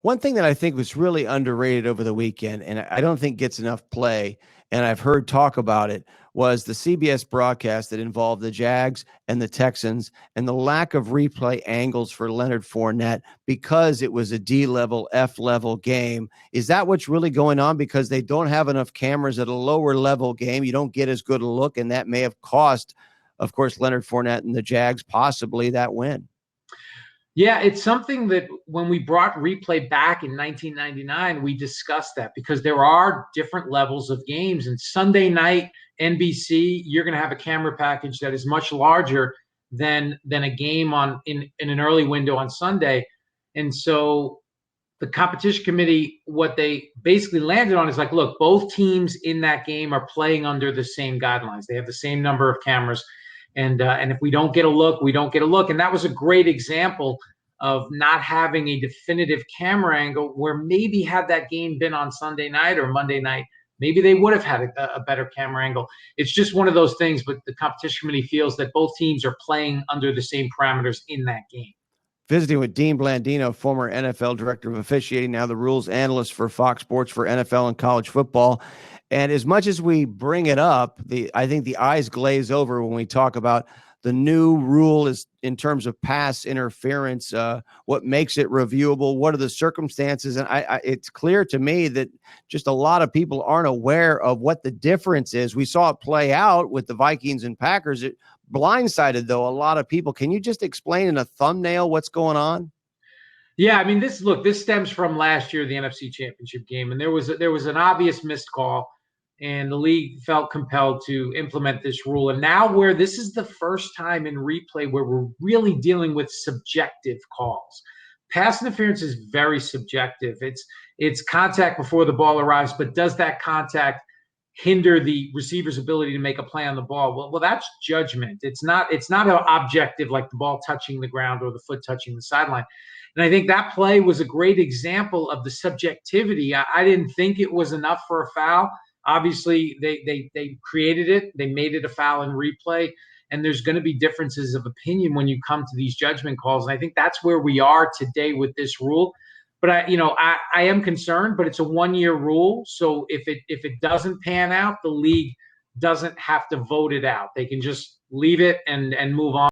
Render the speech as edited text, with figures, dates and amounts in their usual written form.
One thing that I think was really underrated over the weekend, and I don't think gets enough play, and I've heard talk about it, was the CBS broadcast that involved the Jags and the Texans and the lack of replay angles for Leonard Fournette because it was a D-level, F-level game. Is that what's really going on? Because they don't have enough cameras at a lower level game. You don't get as good a look, and that may have cost, of course, Leonard Fournette and the Jags possibly that win. Yeah, it's something that when we brought replay back in 1999, we discussed that because there are different levels of games. And Sunday night, NBC, you're going to have a camera package that is much larger than a game in an early window on Sunday. And so the competition committee, what they basically landed on is like, look, both teams in that game are playing under the same guidelines. They have the same number of cameras. And if we don't get a look, we don't get a look. And that was a great example of not having a definitive camera angle where maybe had that game been on Sunday night or Monday night, maybe they would have had a better camera angle. It's just one of those things, but the competition committee feels that both teams are playing under the same parameters in that game. Visiting with Dean Blandino, former NFL director of officiating, now the rules analyst for Fox Sports for NFL and college football. And as much as we bring it up, I think the eyes glaze over when we talk about the new rule is in terms of pass interference, what makes it reviewable, what are the circumstances. And it's clear to me that just a lot of people aren't aware of what the difference is. We saw it play out with the Vikings and Packers. It blindsided, though, a lot of people. Can you just explain in a thumbnail what's going on? Yeah, I mean, this stems from last year, the NFC Championship game, and there was an obvious missed call, and the league felt compelled to implement this rule. And now, where this is the first time in replay where we're really dealing with subjective calls. Pass interference is very subjective. It's contact before the ball arrives, but does that contact hinder the receiver's ability to make a play on the ball? Well, that's judgment. It's not an objective like the ball touching the ground or the foot touching the sideline. And I think that play was a great example of the subjectivity. I didn't think it was enough for a foul. Obviously, they created it. They made it a foul in replay. And there's going to be differences of opinion when you come to these judgment calls. And I think that's where we are today with this rule. But I am concerned, but it's a 1-year rule. So if it doesn't pan out, the league doesn't have to vote it out. They can just leave it and move on.